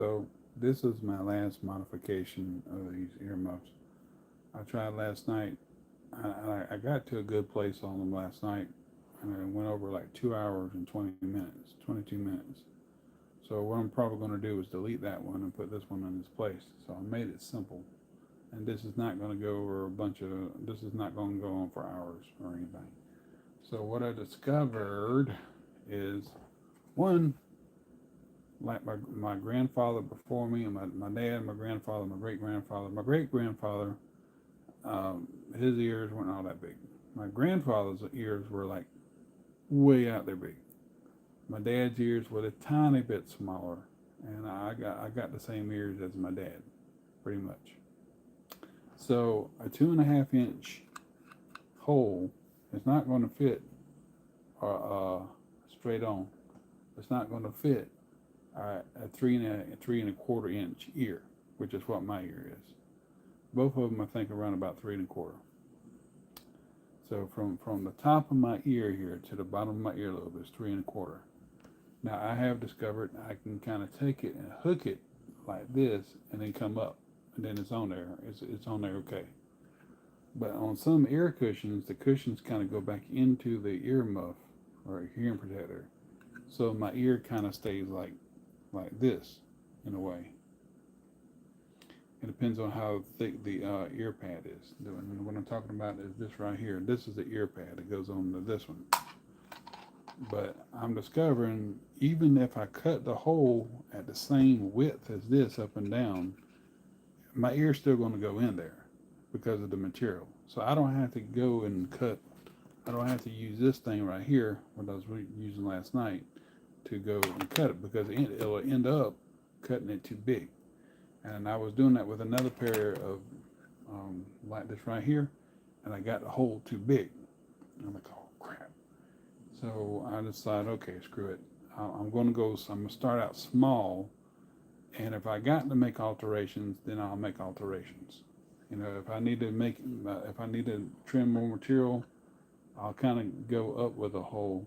So this is my last modification of these earmuffs. I tried last night. I got to a good place on them last night, and I went over like 2 hours and 20 minutes, 22 minutes. So what I'm probably going to do is delete that one and put this one in its place. So I made it simple, and this is not going to go over a bunch of. This is not going to go on for hours or anything. So what I discovered is one, like my grandfather before me, and my dad, my grandfather, my great grandfather. My great grandfather, his ears weren't all that big. My grandfather's ears were like way out there big. My dad's ears were a tiny bit smaller, and I got the same ears as my dad, pretty much. So a 2.5 inch hole is not going to fit straight on. It's not going to fit a three and a quarter inch ear, which is what my ear is. Both of them, I think, around about three and a quarter. So from the top of my ear here to the bottom of my earlobe is three and a quarter. Now I have discovered I can kind of take it and hook it like this, and then come up, and then it's on there. It's on there okay. But on some ear cushions, the cushions kind of go back into the ear muff or hearing protector, so my ear kind of stays like this in a way. It depends on how thick the ear pad is. And what I'm talking about is this right here. This is the ear pad that goes on to this one. But I'm discovering even if I cut the hole at the same width as this up and down, my ear's still going to go in there because of the material. So I don't have to go and cut. I don't have to use this thing right here, what I was using last night, to go and cut it, because it'll end up cutting it too big. And I was doing that with another pair of like this right here, and I got the hole too big. And I'm like, oh crap. So I decided, okay, screw it. I'm going to go. I'm going to start out small, and if I got to make alterations, then I'll make alterations. You know, if I need to trim more material, I'll kind of go up with a hole,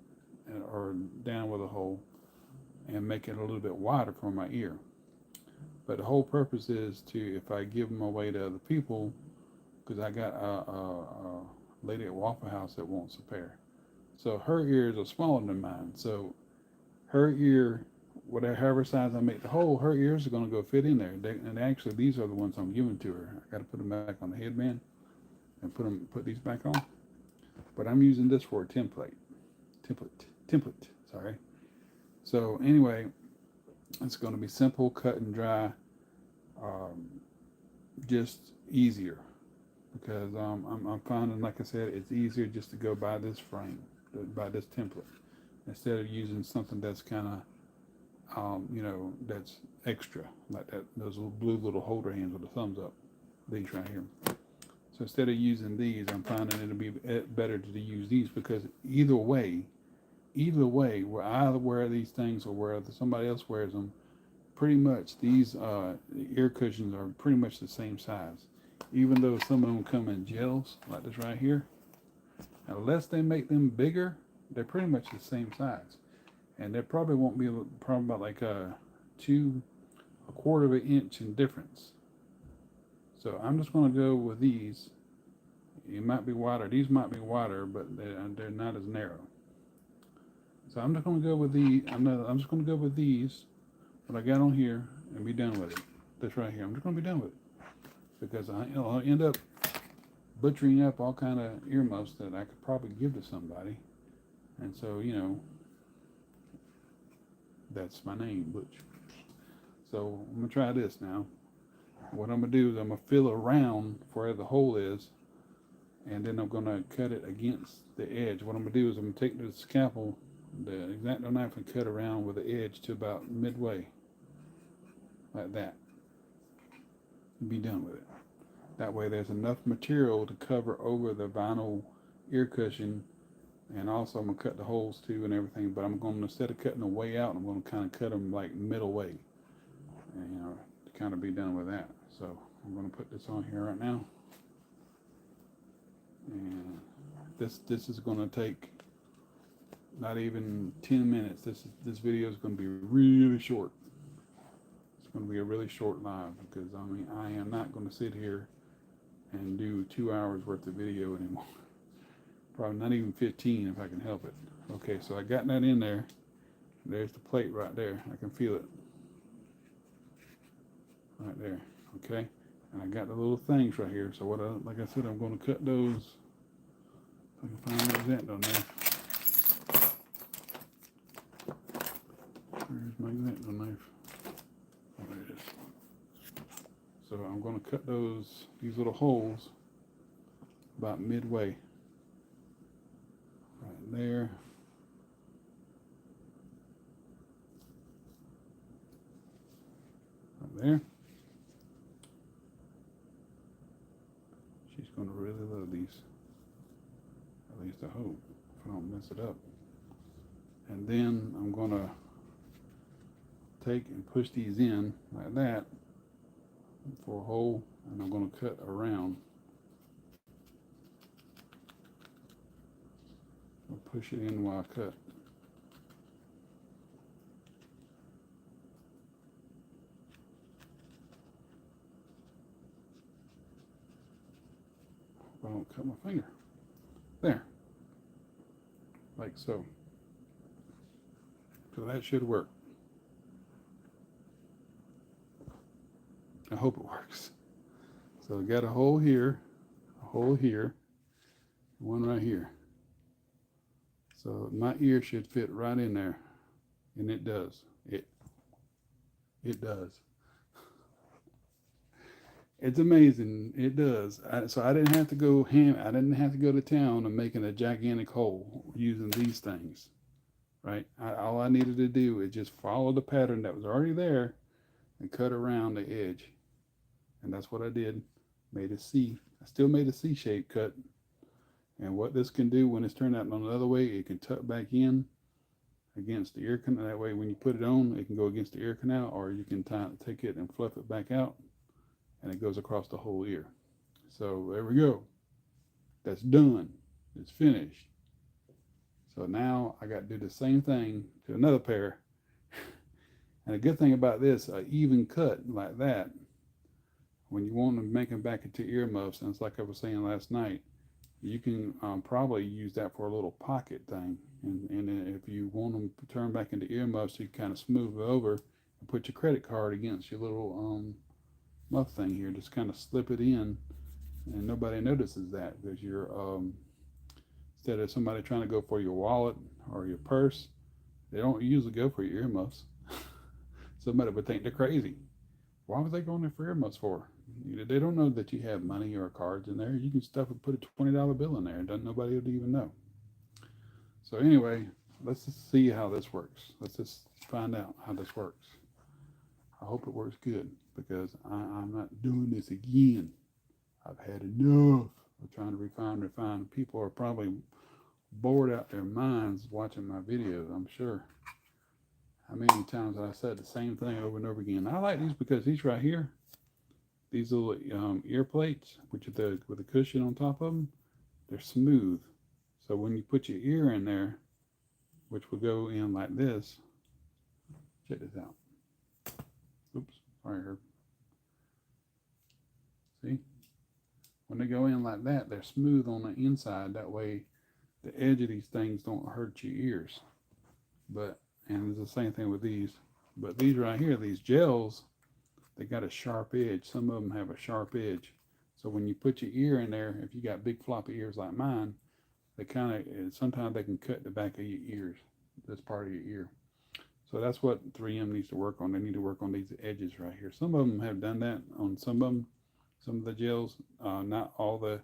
or down with a hole, and make it a little bit wider for my ear. But the whole purpose is to, if I give them away to other people, because I got a lady at Waffle House that wants a pair. So her ears are smaller than mine. So her ear, whatever however size I make the hole, her ears are going to go fit in there. And actually, these are the ones I'm giving to her. I got to put them back on the headband and put these back on. But I'm using this for a template. Sorry. So anyway, it's going to be simple, cut and dry, um, just easier, because I'm finding, like I said, it's easier just to go by this frame, by this template, instead of using something that's kind of, that's extra, like those little holder hands with the thumbs up, these right here. So instead of using these, I'm finding it'll be better to use these, because either way, where I wear these things or where somebody else wears them, pretty much these ear cushions are pretty much the same size. Even though some of them come in gels, like this right here, unless they make them bigger, they're pretty much the same size. And there probably won't be probably about like a quarter of an inch in difference. So I'm just going to go with these. It might be wider. These might be wider, but they're not as narrow. So I'm just going to go with these. I'm just going to go with these, what I got on here, and be done with it. This right here. I'm just going to be done with it, because I'll end up butchering up all kind of earmuffs that I could probably give to somebody. And so, that's my name, Butch. So I'm going to try this now. What I'm going to do is I'm going to fill around where the hole is, and then I'm going to cut it against the edge. What I'm going to do is I'm going to take the scalpel, the X-Acto knife, and cut around with the edge to about midway, like that, and be done with it. That way there's enough material to cover over the vinyl ear cushion, and also I'm going to cut the holes too and everything, but I'm going to, instead of cutting them way out, I'm going to kind of cut them like middle way, and, to kind of be done with that. So I'm going to put this on here right now, and this is going to take not even 10 minutes. This video is going to be really short. going to be a really short live because I mean I am not going to sit here and do 2 hours worth of video anymore. Probably not even 15 if I can help it. Okay, so I got that in there. There's the plate right there. I can feel it right there. Okay, and I got the little things right here. So like I said, I'm going to cut those. If I can find those at down there. Where's my X-Acto knife? Oh, there it is. So I'm going to cut these little holes about midway. Right there. Right there. She's going to really love these. At least I hope, if I don't mess it up. And then I'm going to take and push these in like that for a hole, and I'm going to cut around. I'll push it in while I cut. I don't cut my finger. There. Like so. So that should work. I hope it works. So I got a hole here, one right here. So my ear should fit right in there. And it does. It does. It's amazing. It does. So I didn't have to go I didn't have to go to town and making a gigantic hole using these things, right? All I needed to do is just follow the pattern that was already there and cut around the edge. And that's what I did. Made a C. I still made a C-shaped cut. And what this can do when it's turned out on the other way, it can tuck back in against the ear canal. That way when you put it on, it can go against the ear canal, or you can take it and fluff it back out, and it goes across the whole ear. So there we go. That's done. It's finished. So now I got to do the same thing to another pair. And the good thing about this, an even cut like that, when you want to make them back into earmuffs, and it's like I was saying last night, you can probably use that for a little pocket thing. And if you want them to turn back into earmuffs, you can kind of smooth it over and put your credit card against your little muff thing here. Just kind of slip it in, and nobody notices that because you're instead of somebody trying to go for your wallet or your purse, they don't usually go for your earmuffs. Somebody would think they're crazy. Why would they go in there for earmuffs for? They don't know that you have money or cards in there. You can stuff and put a $20 bill in there, and nobody would even know. So anyway, let's just see how this works. Let's just find out how this works. I hope it works good because I'm not doing this again. I've had enough of trying to refine. People are probably bored out their minds watching my videos, I'm sure. How many times have I said the same thing over and over again? I like these because these right here, these little ear plates, which are with a cushion on top of them, they're smooth. So when you put your ear in there, which will go in like this, check this out. Oops, sorry, Herb. See? When they go in like that, they're smooth on the inside. That way, the edge of these things don't hurt your ears. And it's the same thing with these. But these right here, these gels, they got a sharp edge. Some of them have a sharp edge. So when you put your ear in there, if you got big floppy ears like mine, they sometimes they can cut the back of your ears, this part of your ear. So that's what 3M needs to work on. They need to work on these edges right here. Some of them have done that on some of them. Some of the gels, not all the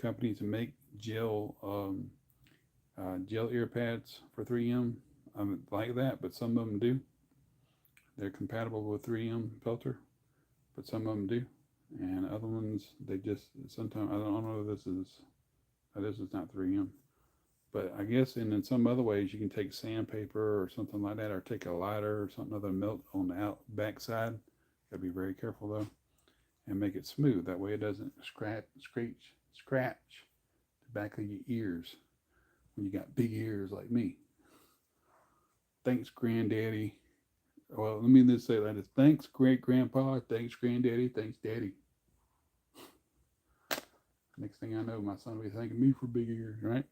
companies make gel ear pads for 3M like that, but some of them do. They're compatible with 3M Peltor, but some of them do. And other ones, they just, sometimes, I don't know if this is not 3M. But I guess in some other ways, you can take sandpaper or something like that, or take a lighter or something other melt on the back side. Gotta be very careful though, and make it smooth. That way it doesn't scratch the back of your ears when you got big ears like me. Thanks, Granddaddy. Well, let me just say that it's thanks great grandpa, thanks granddaddy, thanks daddy. Next thing I know, my son will be thanking me for big ears, right?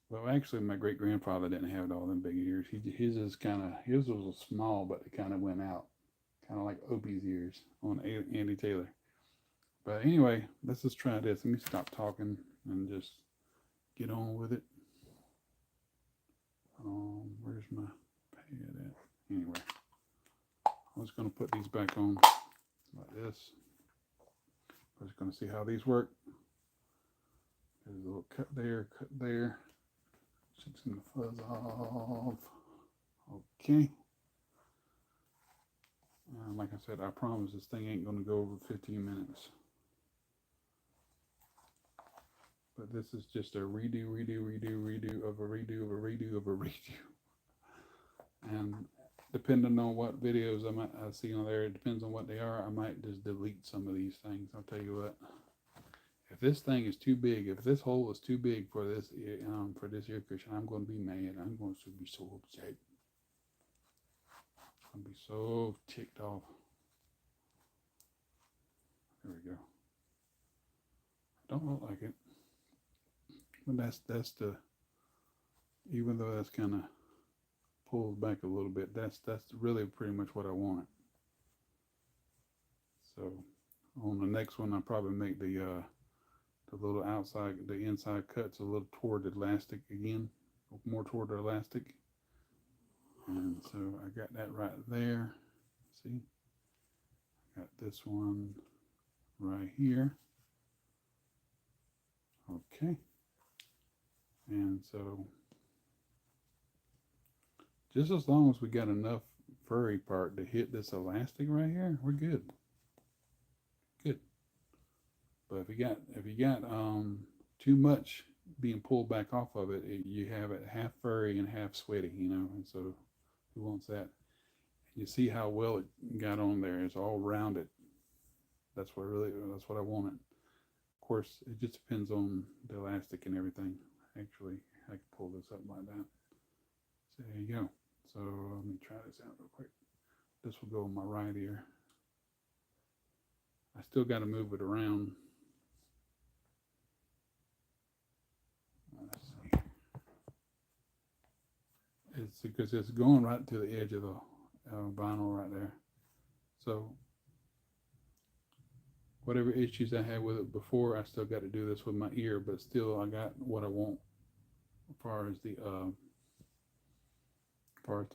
Well, actually, my great grandfather didn't have all them big ears. His was small, but it kind of went out, kind of like Opie's ears on Andy Taylor. But anyway, let's just try this. Let me stop talking and just get on with it. Where's my pad at? Anyway, I'm just going to put these back on like this. I'm just going to see how these work. There's a little cut there, cut there. Just going to fuzz off. Okay. Like I said, I promise this thing ain't going to go over 15 minutes. But this is just a redo of a redo of a redo of a redo. And depending on what videos I see on there, it depends on what they are, I might just delete some of these things. I'll tell you what. If this thing is too big, if this hole is too big for this ear cushion, I'm going to be mad. I'm going to be so upset. I'm going to be so ticked off. There we go. Don't look like it. But that's the, even though that's kind of pulled back a little bit, that's really pretty much what I want. So on the next one, I'll probably make the little outside, the inside cuts a little toward the elastic again, more toward the elastic. And so I got that right there. See, got this one right here. Okay. And so just as long as we got enough furry part to hit this elastic right here, we're good. Good. But if you got too much being pulled back off of it, you have it half furry and half sweaty, you know, and so who wants that? You see how well it got on there. It's all rounded. That's what I wanted. Of course, it just depends on the elastic and everything. Actually, I can pull this up like that. So there you go. So let me try this out real quick. This will go on my right ear. I still got to move it around. Let's see. It's because it's going right to the edge of the vinyl right there. So whatever issues I had with it before, I still got to do this with my ear, but still I got what I want as far as the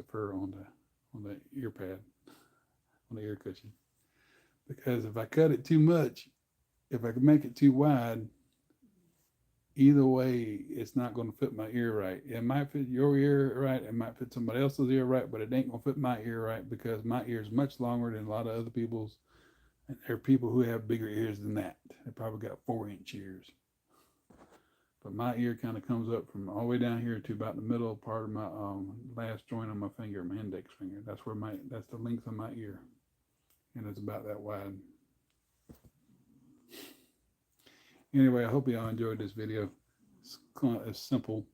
fur on the ear pad, on the ear cushion. Because if I cut it too much, if I can make it too wide, either way, it's not going to fit my ear right. It might fit your ear right, it might fit somebody else's ear right, but it ain't going to fit my ear right because my ear is much longer than a lot of other people's. And there are people who have bigger ears than that. They probably got 4-inch ears. But my ear kind of comes up from all the way down here to about the middle part of my last joint on my finger, my index finger. That's the length of my ear. And it's about that wide. Anyway, I hope y'all enjoyed this video. It's simple,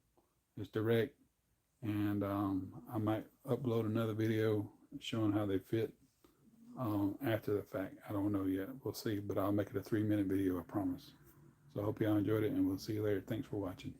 it's direct, and I might upload another video showing how they fit after the fact. I don't know yet. We'll see, but I'll make it a 3-minute video, I promise. So I hope y'all enjoyed it, and we'll see you later. Thanks for watching.